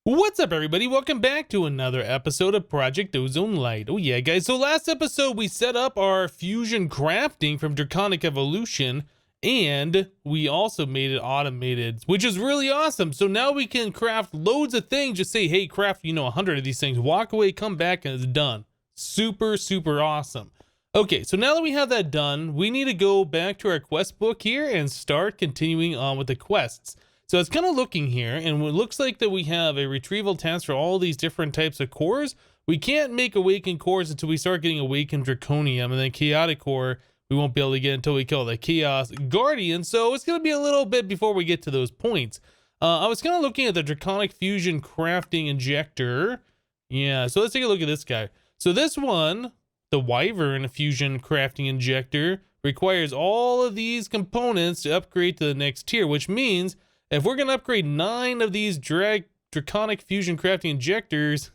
What's up, everybody? Welcome back to another episode of Project Ozone Lite. Oh yeah, guys, so last episode we set up our fusion crafting from Draconic Evolution, and we also made it automated, which is really awesome. So now we can craft loads of things. Just say, hey, craft, 100 of these things, walk away, come back, and it's done. Super awesome. Okay, so now that we have that done, we need to go back to our quest book here and start continuing on with the quests. So it's kind of looking here, and it looks like that we have a retrieval task for all these different types of cores. We can't make awakened cores until we start getting awakened Draconium, and then chaotic core we won't be able to get until we kill the chaos guardian. So it's going to be a little bit before we get to those points. I was kind of looking at the draconic fusion crafting injector. Yeah, so let's take a look at this guy. So this one, the wyvern fusion crafting injector, requires all of these components to upgrade to the next tier, which means if we're going to upgrade 9 of these draconic fusion crafting injectors,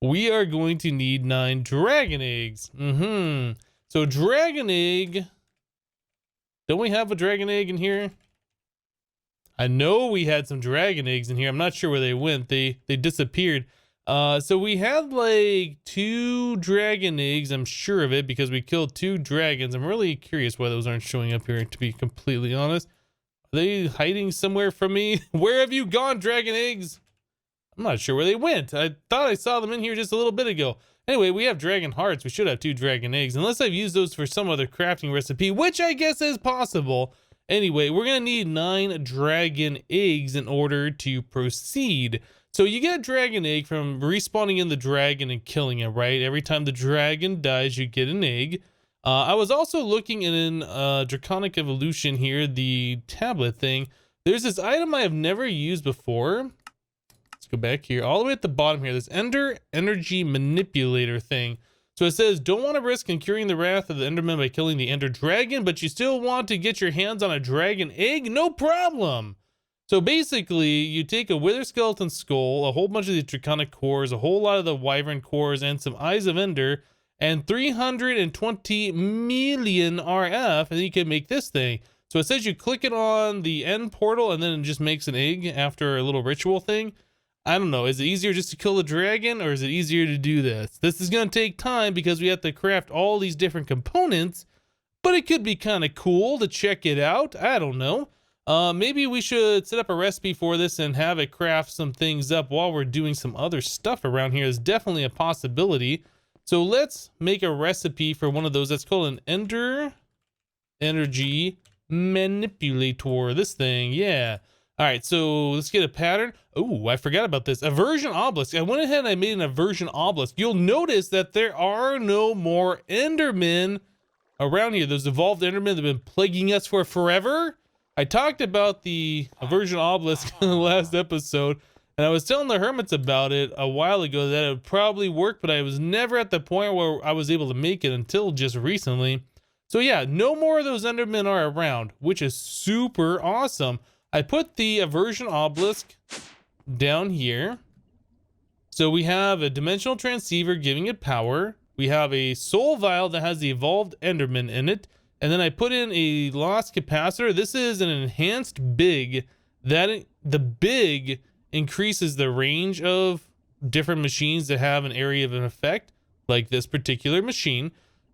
we are going to need 9 dragon eggs. So dragon egg. Don't we have a dragon egg in here? I know we had some dragon eggs in here. I'm not sure where they went. They disappeared. So we had like 2 dragon eggs. I'm sure of it because we killed 2 dragons. I'm really curious why those aren't showing up here, to be completely honest. Are they hiding somewhere from me? Where have you gone, dragon eggs? I'm not sure where they went. I thought I saw them in here just a little bit ago. Anyway, we have dragon hearts. We should have 2 dragon eggs, unless I've used those for some other crafting recipe, which I guess is possible. Anyway, we're going to need 9 dragon eggs in order to proceed. So you get a dragon egg from respawning in the dragon and killing it, right? Every time the dragon dies, you get an egg. I was also looking in Draconic Evolution here, the tablet thing. There's this item I have never used before. Let's go back here. All the way at the bottom here, this ENDER energy manipulator thing. So it says, don't want to risk incurring the wrath of the Enderman by killing the Ender Dragon, but you still want to get your hands on a dragon egg? No problem! So basically, you take a wither skeleton skull, a whole bunch of the draconic cores, a whole lot of the wyvern cores, and some eyes of Ender, and 320 million RF, and then you can make this thing. So it says you click it on the end portal, and then it just makes an egg after a little ritual thing. I don't know. Is it easier just to kill the dragon, or is it easier to do this? This is going to take time because we have to craft all these different components, but it could be kind of cool to check it out. I don't know. Maybe we should set up a recipe for this and have it craft some things up while we're doing some other stuff around here. Is definitely a possibility. So let's make a recipe for one of those. That's called an Ender energy manipulator. This thing, yeah. All right, so let's get a pattern. Oh, I forgot about this. Aversion obelisk. I went ahead and I made an aversion obelisk. You'll notice that there are no more Endermen around here. Those evolved Endermen that have been plaguing us for forever. I talked about the aversion obelisk in the last episode, and I was telling the hermits about it a while ago that it would probably work, but I was never at the point where I was able to make it until just recently. So yeah, no more of those Endermen are around, which is super awesome. I put the aversion obelisk down here. So we have a dimensional transceiver giving it power. We have a soul vial that has the evolved Enderman in it. And then I put in a lost capacitor. This is an enhanced big. The big increases the range of different machines that have an area of an effect, like this particular machine.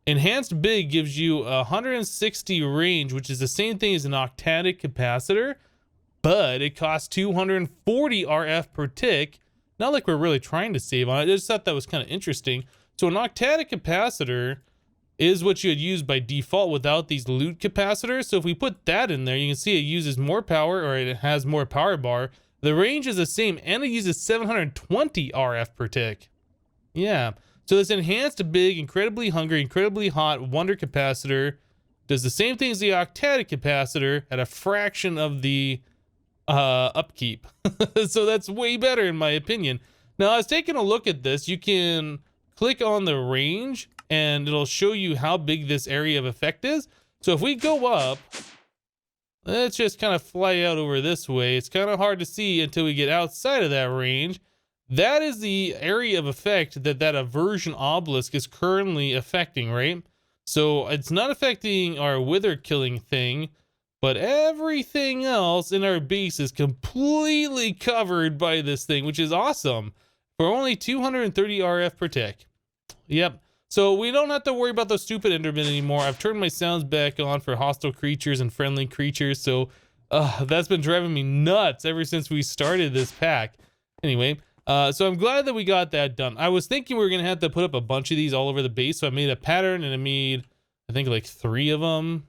Enhanced big gives you 160 range, which is the same thing as an octadic capacitor, but it costs 240 RF per tick. Not like we're really trying to save on it. I just thought that was kind of interesting. So an octadic capacitor is what you would use by default without these loot capacitors. So if we put that in there, you can see it uses more power, or it has more power bar. The range is the same, and it uses 720 RF per tick. Yeah. So this enhanced big, incredibly hungry, incredibly hot wonder capacitor does the same thing as the octadic capacitor at a fraction of the upkeep. So that's way better in my opinion. Now I was taking a look at this. You can click on the range and it'll show you how big this area of effect is. So if we go up, let's just kind of fly out over this way. It's kind of hard to see until we get outside of that range. That is the area of effect that aversion obelisk is currently affecting, right? So it's not affecting our wither killing thing, But everything else in our base is completely covered by this thing, which is awesome. For only 230 RF per tick. Yep. So we don't have to worry about those stupid Endermen anymore. I've turned my sounds back on for hostile creatures and friendly creatures. So that's been driving me nuts ever since we started this pack. Anyway, so I'm glad that we got that done. I was thinking we were going to have to put up a bunch of these all over the base. So I made a pattern and I made, I think, like 3 of them.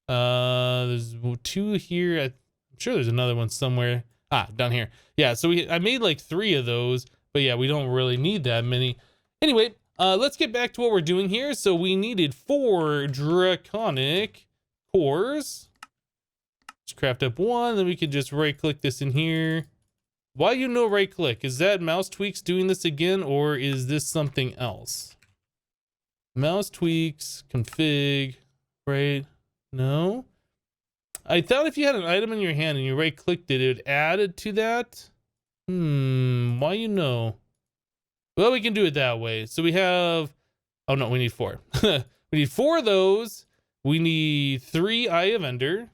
There's 2 here. I'm sure there's another one somewhere. Down here. Yeah, so I made like 3 of those. But yeah, we don't really need that many. Anyway, let's get back to what we're doing here. So we needed 4 draconic cores. Let's craft up 1, then we can just right click this in here. Why right click? Is that mouse tweaks doing this again, or is this something else? Mouse tweaks, config, right? No? I thought if you had an item in your hand and you right clicked it, it would add it to that. Why Well, we can do it that way. So we have, oh no, we need 4. We need 4 of those. We need 3 Eye of Ender.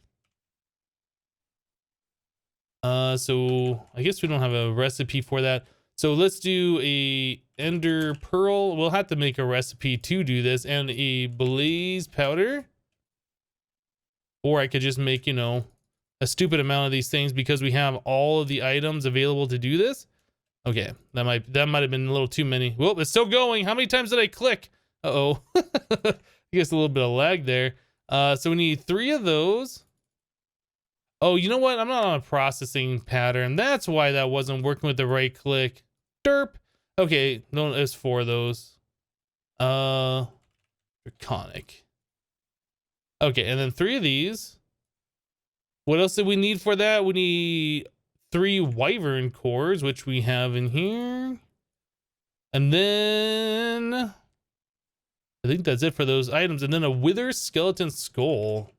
So I guess we don't have a recipe for that. So let's do a Ender Pearl. We'll have to make a recipe to do this, and a Blaze Powder. Or I could just make, a stupid amount of these things because we have all of the items available to do this. Okay, that might have been a little too many. Well, it's still going. How many times did I click? Uh-oh. I guess a little bit of lag there. So we need 3 of those. Oh, you know what? I'm not on a processing pattern. That's why that wasn't working with the right click. Derp. Okay, no, there's 4 of those. Draconic. Okay, and then 3 of these. What else did we need for that? We need 3 wyvern cores, which we have in here. And then I think that's it for those items. And then a wither skeleton skull.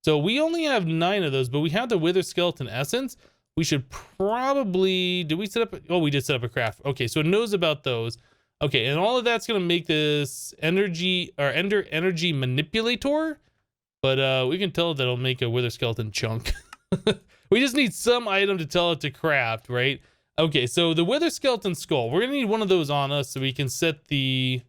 So we only have 9 of those, but we have the wither skeleton essence. We should probably, did we set up? Oh, we did set up a craft. Okay, so it knows about those. Okay, and all of that's gonna make this Ender energy manipulator. But we can tell that it'll make a wither skeleton chunk. We just need some item to tell it to craft, right? Okay, so the wither skeleton skull, we're gonna need one of those on us so we can set the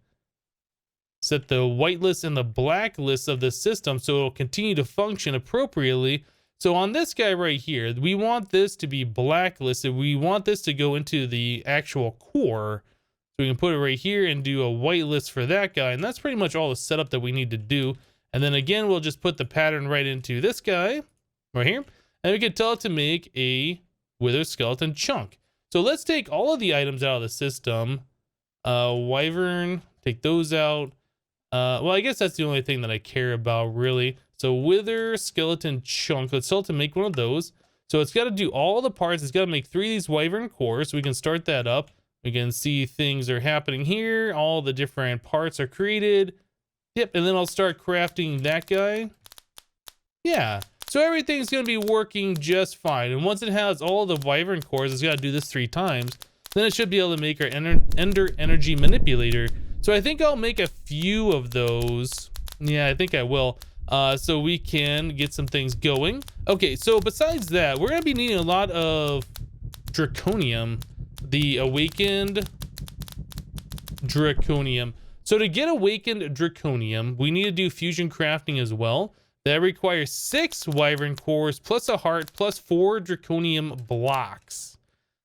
whitelist and the blacklist of the system so it'll continue to function appropriately. So on this guy right here, we want this to be blacklisted. We want this to go into the actual core. So we can put it right here and do a whitelist for that guy. And that's pretty much all the setup that we need to do. And then again, we'll just put the pattern right into this guy right here. And we can tell it to make a wither skeleton chunk. So let's take all of the items out of the system. Wyvern, take those out. Well, I guess that's the only thing that I care about really. So wither skeleton chunk, let's tell it to make one of those. So it's got to do all the parts. It's got to make 3 of these wyvern cores. So we can start that up. We can see things are happening here. All the different parts are created. Yep, and then I'll start crafting that guy. Yeah, so everything's going to be working just fine. And once it has all the wyvern cores, it's got to do this 3 times. Then it should be able to make our Ender energy manipulator. So I think I'll make a few of those. Yeah, I think I will. So we can get some things going. Okay, so besides that, we're going to be needing a lot of Draconium. The awakened Draconium. So to get awakened Draconium, we need to do fusion crafting as well. That requires 6 wyvern cores plus a heart plus 4 Draconium blocks.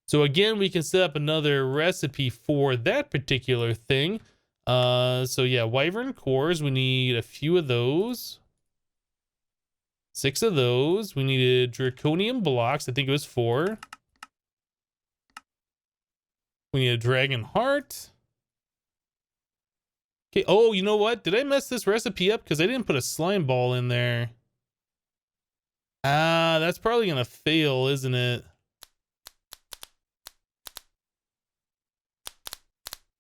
So again, we can set up another recipe for that particular thing. So yeah, wyvern cores, we need a few of those. 6 of those. We needed Draconium blocks. I think it was 4. We need a dragon heart. Okay, oh, you know what? Did I mess this recipe up? Because I didn't put a slime ball in there. That's probably gonna fail, isn't it?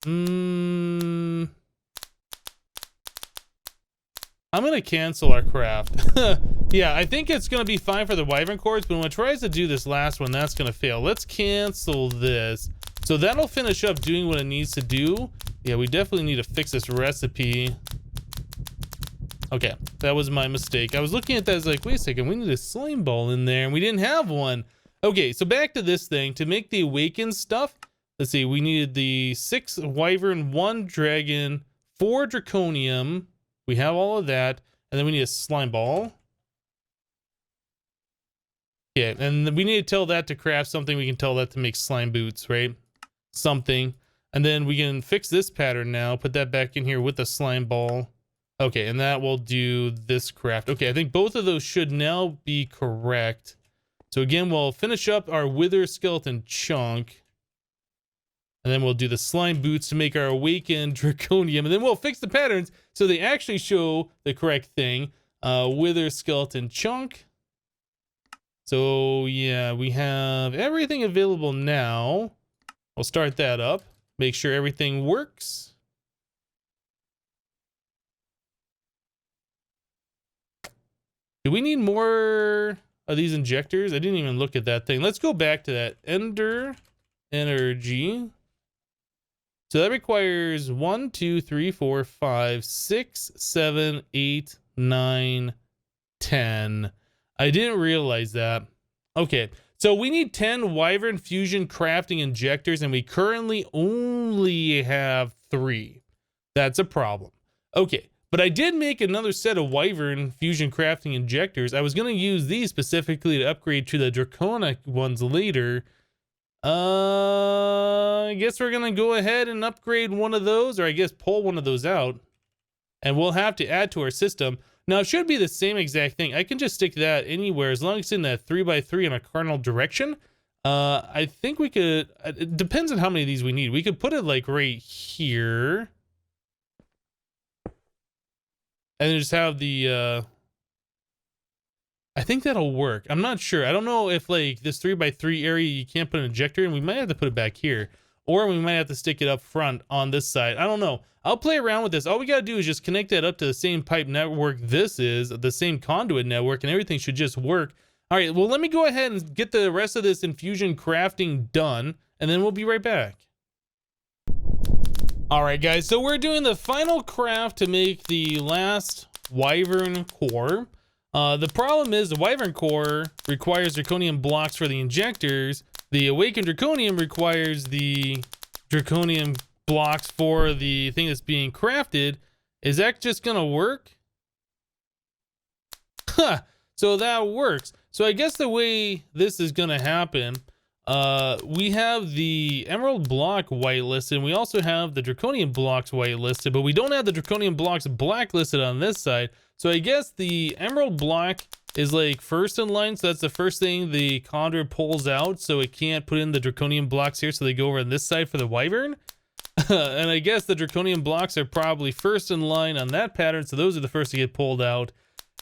I'm gonna cancel our craft. Yeah, I think it's gonna be fine for the wyvern cores, but when it tries to do this last one, that's gonna fail. Let's cancel this. So that'll finish up doing what it needs to do. Yeah, we definitely need to fix this recipe. Okay, that was my mistake. I was looking at that as like, wait a second, we need a slime ball in there, and we didn't have one. Okay, so back to this thing. To make the awakened stuff, let's see, we needed the 6 wyvern, 1 dragon, 4 draconium. We have all of that, and then we need a slime ball. Yeah, and we need to tell that to craft something. We can tell that to make slime boots, right? Something. And then we can fix this pattern now, put that back in here with the slime ball. Okay, and that will do this craft. Okay, I think both of those should now be correct. So again, we'll finish up our wither skeleton chunk. And then we'll do the slime boots to make our awakened draconium. And then we'll fix the patterns so they actually show the correct thing. Wither skeleton chunk. So yeah, we have everything available now. We'll start that up. Make sure everything works. Do we need more of these injectors? I didn't even look at that thing. Let's go back to that. Ender energy. So that requires 1, 2, 3, 4, 5, 6, 7, 8, 9, 10. I didn't realize that. Okay, so we need 10 wyvern fusion crafting injectors, and we currently only have 3. That's a problem. Okay. But I did make another set of wyvern fusion crafting injectors. I was going to use these specifically to upgrade to the draconic ones later. I guess we're going to go ahead and upgrade one of those, or I guess pull one of those out. And we'll have to add to our system. Now, it should be the same exact thing. I can just stick that anywhere as long as it's in that 3x3 in a cardinal direction. I think we could... It depends on how many of these we need. We could put it like right here. And then just have the, I think that'll work. I'm not sure. I don't know if like this 3x3 area, you can't put an injector in. We might have to put it back here, or we might have to stick it up front on this side. I don't know. I'll play around with this. All we got to do is just connect that up to the same pipe network this is, the same conduit network, and everything should just work. All right, well, let me go ahead and get the rest of this infusion crafting done, and then we'll be right back. All right, guys, so we're doing the final craft to make the last wyvern core. The problem is the wyvern core requires draconian blocks for the injectors. The awakened draconium requires the draconian blocks for the thing that's being crafted. Is that just gonna work? Huh, so that works. So I guess the way this is gonna happen, we have the emerald block whitelisted, and we also have the draconian blocks whitelisted, but we don't have the draconian blocks blacklisted on this side. So I guess the emerald block is like first in line, so that's the first thing the conduit pulls out, so it can't put in the draconian blocks here, so they go over on this side for the wyvern. And I guess the draconian blocks are probably first in line on that pattern, so those are the first to get pulled out.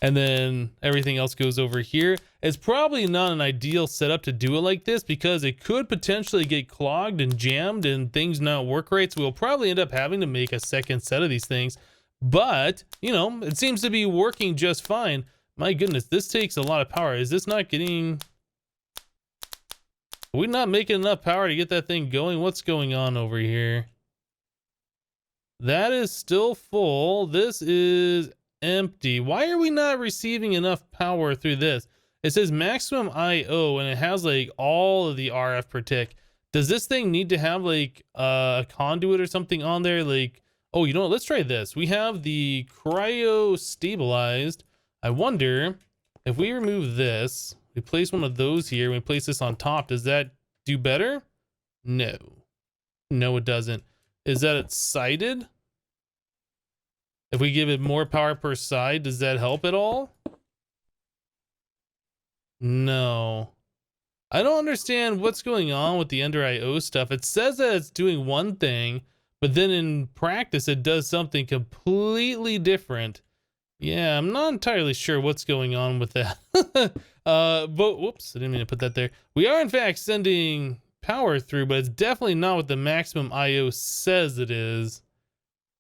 And then everything else goes over here. It's probably not an ideal setup to do it like this because it could potentially get clogged and jammed and things not work right. So we'll probably end up having to make a second set of these things. But, you know, it seems to be working just fine. My goodness, this takes a lot of power. Is this not getting... Are we not making enough power to get that thing going? What's going on over here? That is still full. This is empty. Why are we not receiving enough power through this? It says maximum IO and it has like all of the RF per tick. Does this thing need to have like a conduit or something on there? Like, oh, you know what? Let's try this. We have the cryo stabilized. I wonder if we remove this, we place one of those here, and we place this on top. Does that do better? No. No, it doesn't. Is that it's sided? If we give it more power per side, does that help at all? No. I don't understand what's going on with the Ender IO stuff. It says that it's doing one thing, but then in practice it does something completely different. Yeah, I'm not entirely sure what's going on with that. But whoops, I didn't mean to put that there. We are in fact sending power through, but it's definitely not what the maximum IO says it is.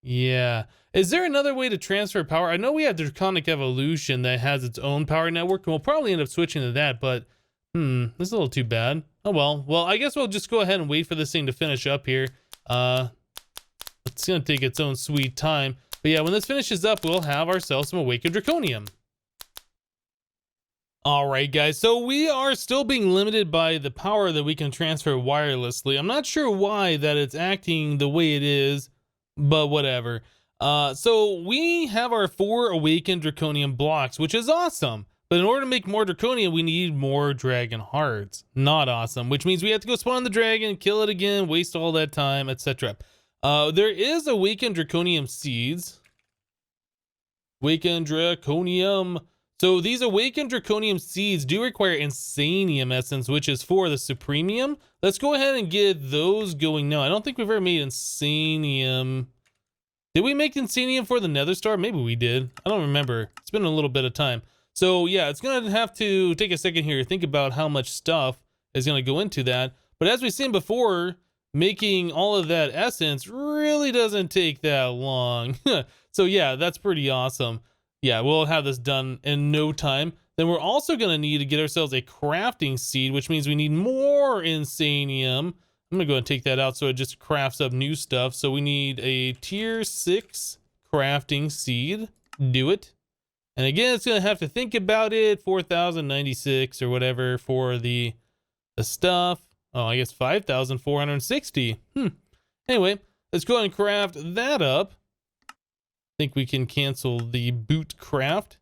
Yeah. Is there another way to transfer power? I know we have the Draconic Evolution that has its own power network, and we'll probably end up switching to that, but this is a little too bad. Oh well. Well, I guess we'll just go ahead and wait for this thing to finish up here. It's gonna take its own sweet time. But yeah, when this finishes up, we'll have ourselves some awakened draconium. All right, guys, so we are still being limited by the power that we can transfer wirelessly. I'm not sure why that it's acting the way it is, but whatever. So we have our 4 awakened draconium blocks, which is awesome. But in order to make more draconium, we need more dragon hearts. Not awesome, which means we have to go spawn the dragon, kill it again, waste all that time, etc. There is awakened draconium seeds. Awakened draconium. So these awakened draconium seeds do require insanium essence, which is for the supremium. Let's go ahead and get those going now. I don't think we've ever made insanium. Did we make insanium for the nether star? Maybe we did. I don't remember. It's been a little bit of time. So yeah, it's gonna have to take a second here to think about how much stuff is gonna go into that. But as we've seen before, making all of that essence really doesn't take that long. So yeah, that's pretty awesome. Yeah, we'll have this done in no time. Then we're also going to need to get ourselves a crafting seed, which means we need more insanium. I'm going to go and take that out so it just crafts up new stuff. So we need a tier 6 crafting seed. Do it. And again, it's going to have to think about it. 4,096 or whatever for the stuff. Oh, I guess 5,460. Anyway, let's go ahead and craft that up. Think we can cancel the boot craft.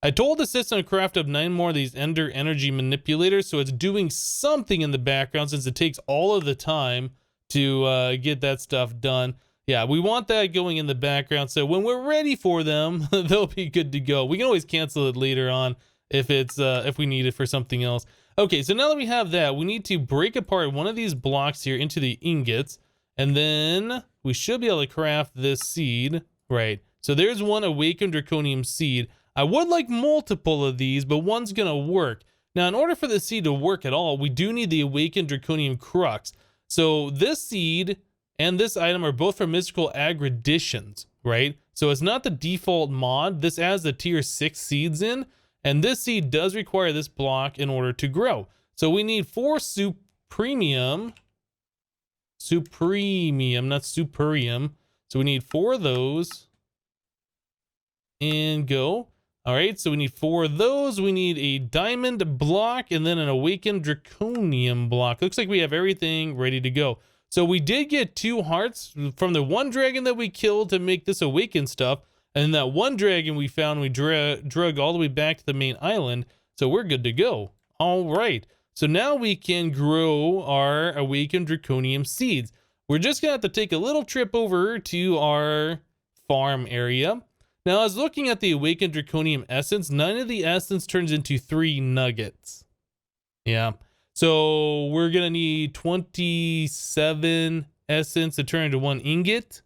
I told the system to craft up 9 more of these Ender energy manipulators, so it's doing something in the background since it takes all of the time to get that stuff done. Yeah, we want that going in the background, so when we're ready for them, they'll be good to go. We can always cancel it later on if it's if we need it for something else. Okay, so now that we have that, we need to break apart one of these blocks here into the ingots, and then we should be able to craft this seed. Right, so there's one awakened draconium seed. I would like multiple of these, but one's gonna work. Now, in order for the seed to work at all, we do need the awakened draconium crux. So this seed and this item are both for mystical aggreditions, right? So it's not the default mod. This adds the tier 6 seeds in, and this seed does require this block in order to grow. So we need 4 supremium, not superium. So we need 4 of those and go. All right, so we need 4 of those. We need a diamond block and then an awakened draconium block. Looks like we have everything ready to go. So we did get 2 hearts from the one dragon that we killed to make this awakened stuff. And that one dragon we found, we drug all the way back to the main island. So we're good to go. All right, so now we can grow our awakened draconium seeds. We're just gonna have to take a little trip over to our farm area. Now, I was looking at the awakened draconium essence. 9 of the essence turns into 3 nuggets. Yeah, so we're gonna need 27 essence to turn into 1 ingot.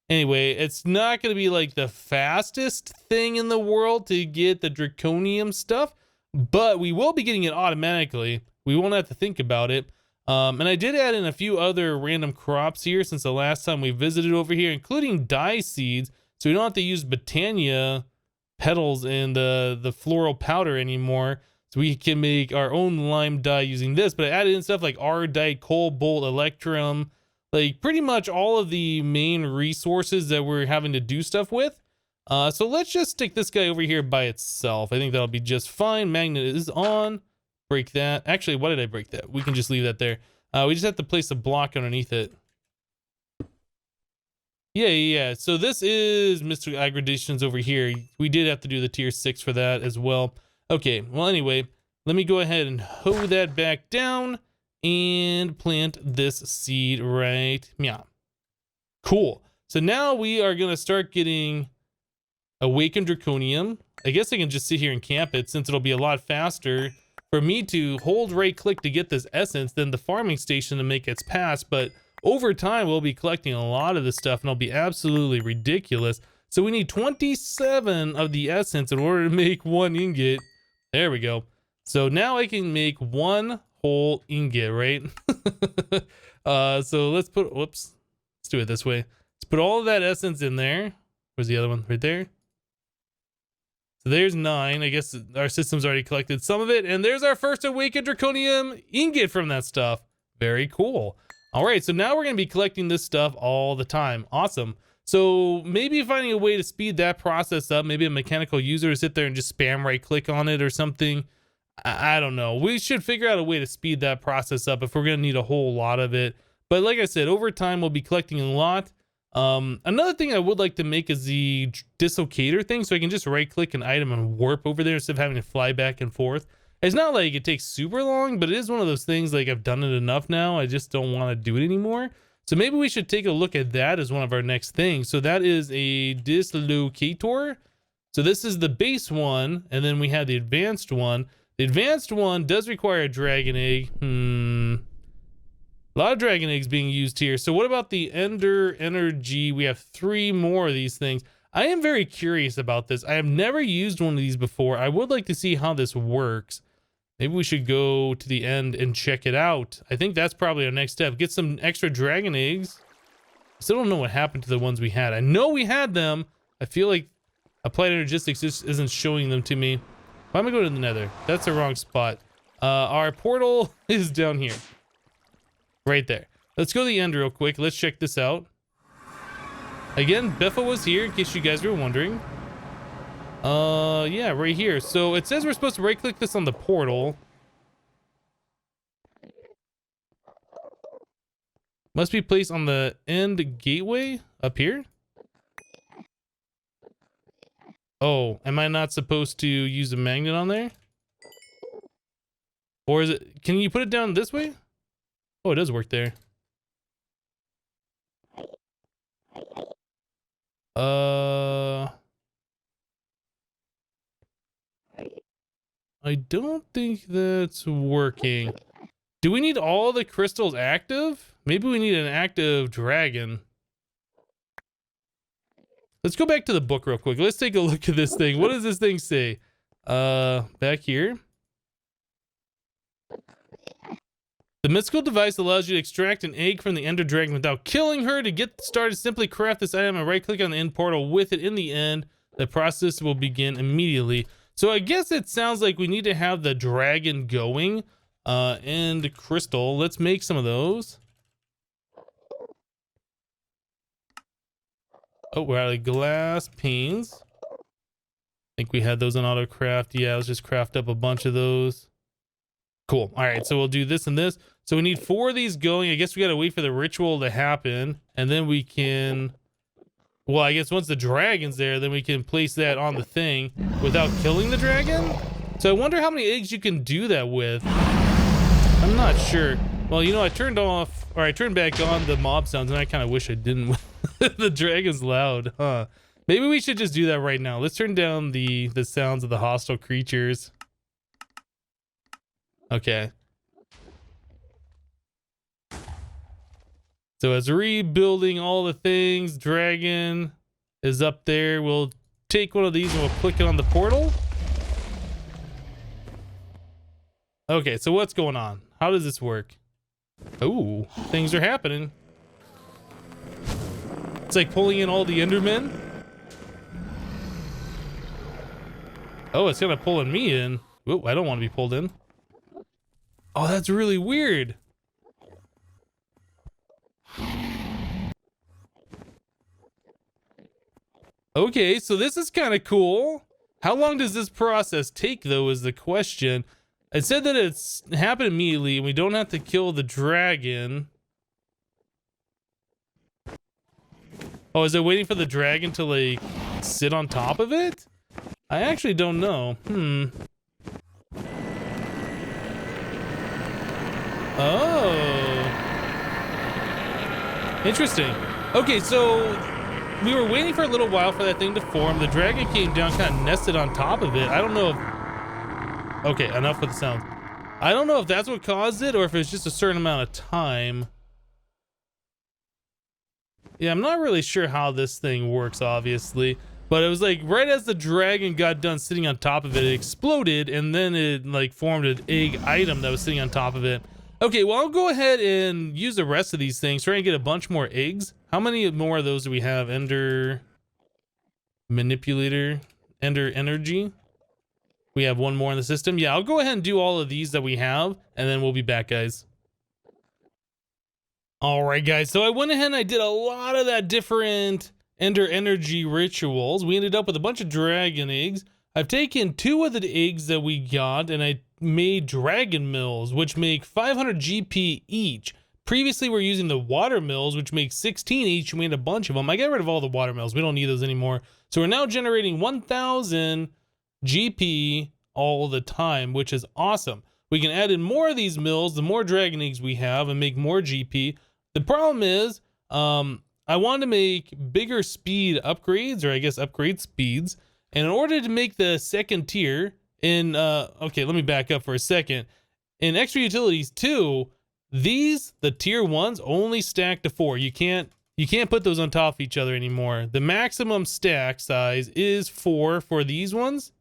Anyway, it's not gonna be like the fastest thing in the world to get the draconium stuff, but we will be getting it automatically. We won't have to think about it. And I did add in a few other random crops here since the last time we visited over here, including dye seeds, so we don't have to use Botania petals and the floral powder anymore. So we can make our own lime dye using this. But I added in stuff like Ardite, Cobalt, Electrum, like pretty much all of the main resources that we're having to do stuff with. So let's just stick this guy over here by itself. I think that'll be just fine. Magnet is on. Break that. Actually, why did I break that? We can just leave that there. We just have to place a block underneath it. Yeah. So this is mystical aggreditions over here. We did have to do the tier 6 for that as well. Okay, well anyway, let me go ahead and hoe that back down and plant this seed right. Yeah. Cool. So now we are gonna start getting awakened draconium. I guess I can just sit here and camp it since it'll be a lot faster for me to hold right click to get this essence than the farming station to make its pass. But over time, we'll be collecting a lot of this stuff and it'll be absolutely ridiculous. So we need 27 of the essence in order to make 1 ingot. There we go. So now I can make 1 whole ingot, right? So let's put, whoops, let's do it this way. Let's put all of that essence in there. Where's the other one? Right there. So there's 9. I guess our system's already collected some of it. And there's our first awakened draconium ingot from that stuff. Very cool. All right, so now we're going to be collecting this stuff all the time. Awesome. So maybe finding a way to speed that process up, maybe a mechanical user to sit there and just spam right click on it or something. I don't know. We should figure out a way to speed that process up if we're going to need a whole lot of it. But like I said, over time, we'll be collecting a lot. Another thing I would like to make is the dislocator thing, so I can just right click an item and warp over there instead of having to fly back and forth. It's not like it takes super long, but it is one of those things like I've done it enough now. I just don't want to do it anymore. So maybe we should take a look at that as one of our next things. So that is a dislocator. So this is the base one, and then we have the advanced one. The advanced one does require a dragon egg. A lot of dragon eggs being used here. So what about the Ender energy? We have 3 more of these things. I am very curious about this. I have never used one of these before. I would like to see how this works. Maybe we should go to the end and check it out. I think that's probably our next step. Get some extra dragon eggs. Still don't know what happened to the ones we had. I know we had them. I feel like Applied Energistics just isn't showing them to me. Why am I going to the nether? That's the wrong spot. Our portal is down here. Right there. Let's go to the end real quick. Let's check this out. Again, Beffa was here in case you guys were wondering. Yeah, right here. So it says we're supposed to right click this on the portal. Must be placed on the end gateway up here. Oh, am I not supposed to use a magnet on there? Or is it, can you put it down this way? Oh, it does work there. I don't think that's working. Do we need all the crystals active? Maybe we need an active dragon. Let's go back to the book real quick. Let's take a look at this thing. What does this thing say? Back here. The mystical device allows you to extract an egg from the Ender Dragon without killing her. To get started, simply craft this item and right-click on the end portal with it. In the end, the process will begin immediately. So I guess it sounds like we need to have the dragon going. And crystal. Let's make some of those. Oh, we're out of glass panes. I think we had those on auto craft. Yeah, let's just craft up a bunch of those. Cool. All right, so we'll do this and this. So we need 4 of these going. I guess we got to wait for the ritual to happen. And then we can... Well, I guess once the dragon's there, then we can place that on the thing without killing the dragon. So I wonder how many eggs you can do that with. I'm not sure. Well, you know, I turned back on the mob sounds, and I kind of wish I didn't. The dragon's loud, huh? Maybe we should just do that right now. Let's turn down the sounds of the hostile creatures. Okay. So it's rebuilding all the things. Dragon is up there. We'll take one of these and we'll click it on the portal. Okay, so what's going on? How does this work? Oh, things are happening. It's like pulling in all the Endermen. Oh, it's gonna pull me in. Whoa, I don't want to be pulled in. Oh, that's really weird. Okay, so this is kind of cool. How long does this process take, though, is the question. It said that it's happened immediately and we don't have to kill the dragon. Oh, is it waiting for the dragon to, like, sit on top of it? I actually don't know. Oh. Interesting. Okay, so we were waiting for a little while for that thing to form. The dragon came down, kind of nested on top of it. I don't know if... Okay, enough with the sound. I don't know if that's what caused it or if it's just a certain amount of time. Yeah, I'm not really sure how this thing works, obviously. But it was like right as the dragon got done sitting on top of it, it exploded and then it like formed an egg item that was sitting on top of it. Okay, well, I'll go ahead and use the rest of these things, try and get a bunch more eggs. How many more of those do we have? Ender Manipulator, Ender Energy. We have 1 more in the system. Yeah, I'll go ahead and do all of these that we have, and then we'll be back, guys. All right, guys, so I went ahead and I did a lot of that different Ender energy rituals. We ended up with a bunch of dragon eggs. I've taken 2 of the eggs that we got and I made dragon mills, which make 500 GP each. Previously, we were using the water mills, which make 16 each, and we had a bunch of them. I got rid of all the water mills. We don't need those anymore. So we're now generating 1,000 GP all the time, which is awesome. We can add in more of these mills, the more dragon eggs we have, and make more GP. The problem is, I want to make bigger speed upgrades, or I guess upgrade speeds. And in order to make the second tier in, okay, let me back up for a second. In Extra Utilities 2, the tier 1s only stack to 4. You can't put those on top of each other anymore. The maximum stack size is 4 for these ones.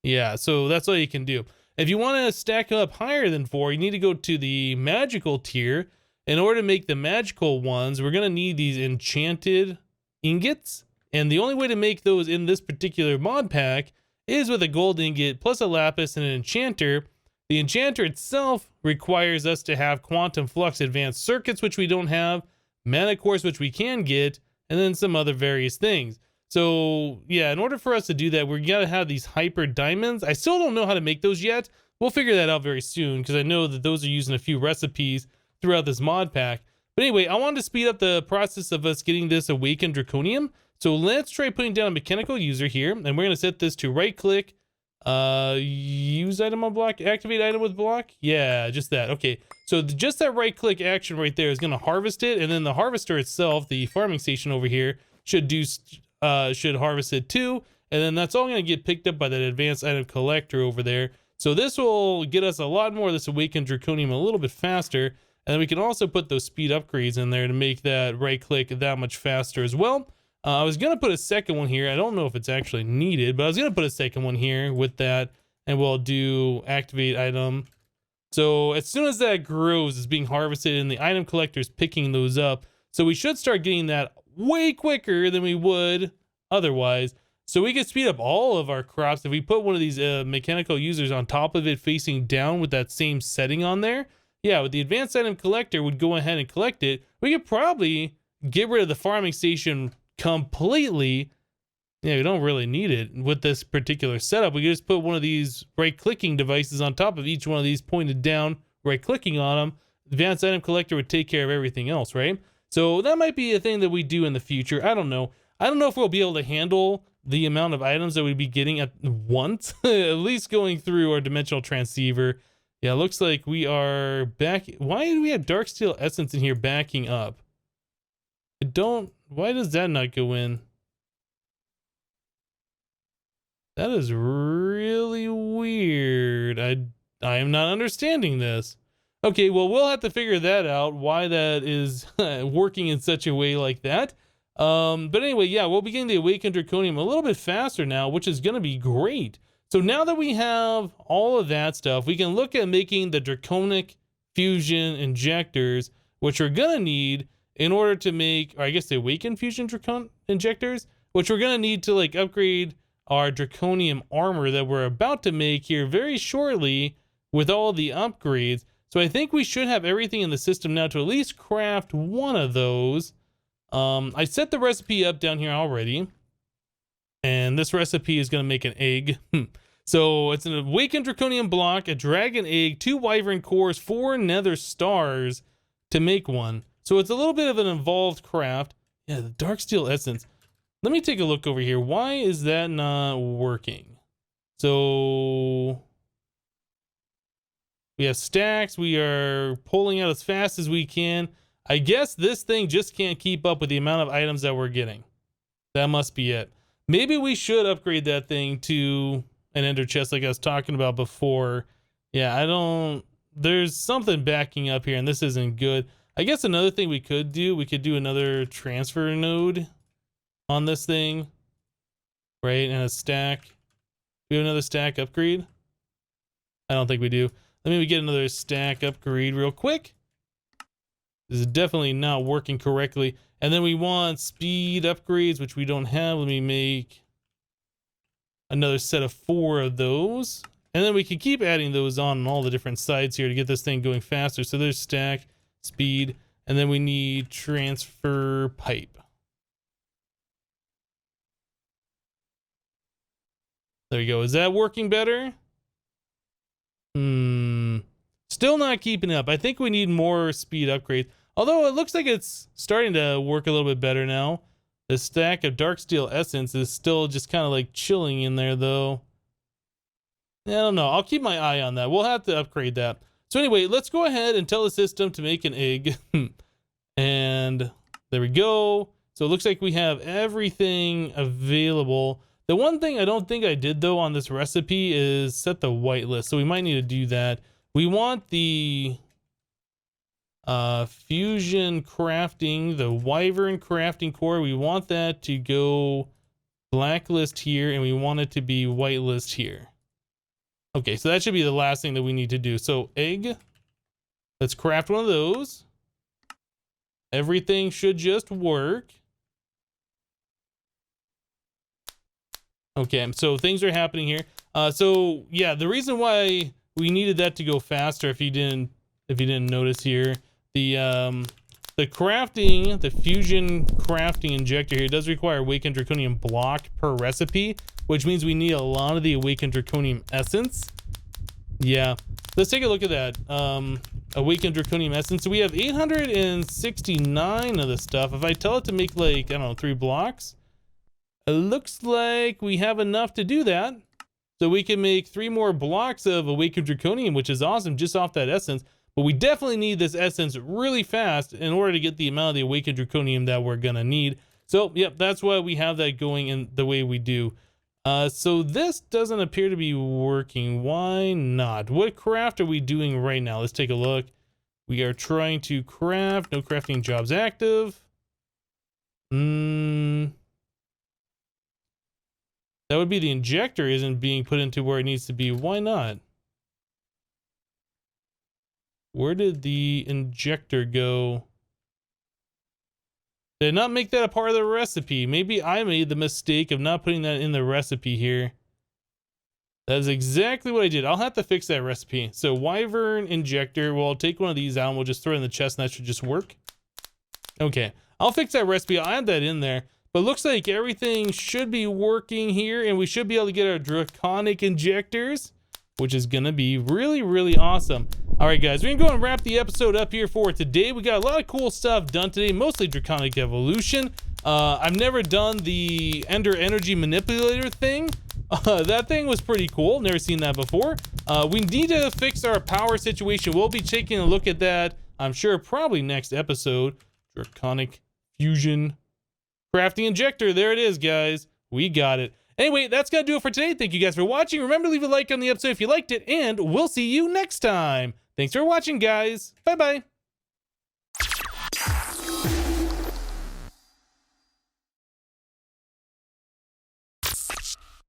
Yeah, so that's all you can do. If you want to stack up higher than 4, you need to go to the magical tier. In order to make the magical ones, we're going to need these enchanted ingots. And the only way to make those in this particular mod pack is with a gold ingot plus a lapis and an enchanter. The enchanter itself requires us to have quantum flux advanced circuits, which we don't have, mana cores, which we can get, and then some other various things. So yeah, in order for us to do that, we're going to have these hyper diamonds. I still don't know how to make those yet. We'll figure that out very soon because I know that those are using a few recipes throughout this mod pack. But anyway, I wanted to speed up the process of us getting this awakened Draconium. So let's try putting down a mechanical user here, and we're going to set this to right click, use item on block, activate item with block. Yeah, just that. Okay, so just that right click action right there is going to harvest it, and then the harvester itself, the farming station over here, should harvest it too, and then that's all going to get picked up by that advanced item collector over there. So this will get us a lot more of this awakened Draconium a little bit faster, and then we can also put those speed upgrades in there to make that right click that much faster as well. I was going to put a second one here. I don't know if it's actually needed, but I was going to put a second one here with that, and we'll do activate item. So as soon as that grows, it's being harvested and the item collector is picking those up. So we should start getting that way quicker than we would otherwise. So we can speed up all of our crops if we put one of these mechanical users on top of it facing down with that same setting on there. Yeah, with the advanced item collector would go ahead and collect it. We could probably get rid of the farming station completely. Yeah, we don't really need it with this particular setup. We can just put one of these right clicking devices on top of each one of these pointed down, right clicking on them. The advanced item collector would take care of everything else, right? So that might be a thing that we do in the future. I don't know. I don't know if we'll be able to handle the amount of items that we'd be getting at once, at least going through our dimensional transceiver. Yeah, looks like we are back. Why do we have dark steel essence in here backing up? Why does that not go in? That is really weird. I am not understanding this. Okay, well, we'll have to figure that out, why that is working in such a way like that. But anyway, yeah, we'll begin the awakened Draconium a little bit faster now, which is going to be great. So now that we have all of that stuff, we can look at making the Draconic fusion injectors, which we're going to need in order to make, or I guess the awakened fusion injectors, which we're going to need to like upgrade our Draconium armor that we're about to make here very shortly with all the upgrades. So I think we should have everything in the system now to at least craft one of those. I set the recipe up down here already. And this recipe is going to make an egg. So it's an awakened Draconium block, a dragon egg, 2 wyvern cores, 4 nether stars to make one. So it's a little bit of an involved craft. Yeah, the dark steel essence. Let me take a look over here. Why is that not working? So we have stacks. We are pulling out as fast as we can. I guess this thing just can't keep up with the amount of items that we're getting. That must be it. Maybe we should upgrade that thing to an ender chest like I was talking about before. Yeah, there's something backing up here and this isn't good. I guess another thing we could do another transfer node on this thing, right? And a stack. Do we have another stack upgrade? I don't think we do. Let me get another stack upgrade real quick. This is definitely not working correctly. And then we want speed upgrades, which we don't have. Let me make another set of 4 of those. And then we can keep adding those on all the different sides here to get this thing going faster. So there's stack, speed, and then we need transfer pipe. There you go. Is that working better? Still not keeping up. I think we need more speed upgrades. Although it looks like it's starting to work a little bit better now. The stack of dark steel essence is still just kind of like chilling in there though. I don't know. I'll keep my eye on that. We'll have to upgrade that. So anyway, let's go ahead and tell the system to make an egg. And there we go. So it looks like we have everything available. The one thing I don't think I did though on this recipe is set the whitelist. So we might need to do that. We want the fusion crafting, the wyvern crafting core. We want that to go blacklist here, and we want it to be whitelist here. Okay, so that should be the last thing that we need to do. So egg, let's craft one of those. Everything should just work. Okay, so things are happening here. So yeah, the reason why we needed that to go faster, if you didn't notice here, the crafting, the fusion crafting injector here does require awakened draconium block per recipe, which means we need a lot of the awakened draconium essence. Yeah, let's take a look at that. Awakened draconium essence. So we have 869 of the stuff. If I tell it to make like, I don't know, 3 blocks, it looks like we have enough to do that. So we can make 3 more blocks of awakened draconium, which is awesome, just off that essence. But we definitely need this essence really fast in order to get the amount of the awakened draconium that we're gonna need. So yep, that's why we have that going in the way we do. So this doesn't appear to be working. Why not? What craft are we doing right now? Let's take a look. We are trying to craft. No crafting jobs active. That would be the injector isn't being put into where it needs to be. Why not? Where did the injector go? Did I not make that a part of the recipe? Maybe I made the mistake of not putting that in the recipe here. That is exactly what I did. I'll have to fix that recipe. So wyvern injector. Well, I'll take one of these out and we'll just throw it in the chest and that should just work. Okay. I'll fix that recipe. I'll add that in there. But looks like everything should be working here and we should be able to get our draconic injectors, which is going to be really, really awesome. All right, guys, we're going to go and wrap the episode up here for today. We got a lot of cool stuff done today, mostly Draconic Evolution. I've never done the Ender Energy Manipulator thing. That thing was pretty cool. Never seen that before. We need to fix our power situation. We'll be taking a look at that, I'm sure, probably next episode. Draconic Fusion Crafting Injector. There it is, guys. We got it. Anyway, that's going to do it for today. Thank you guys for watching. Remember to leave a like on the episode if you liked it, and we'll see you next time. Thanks for watching, guys. Bye-bye.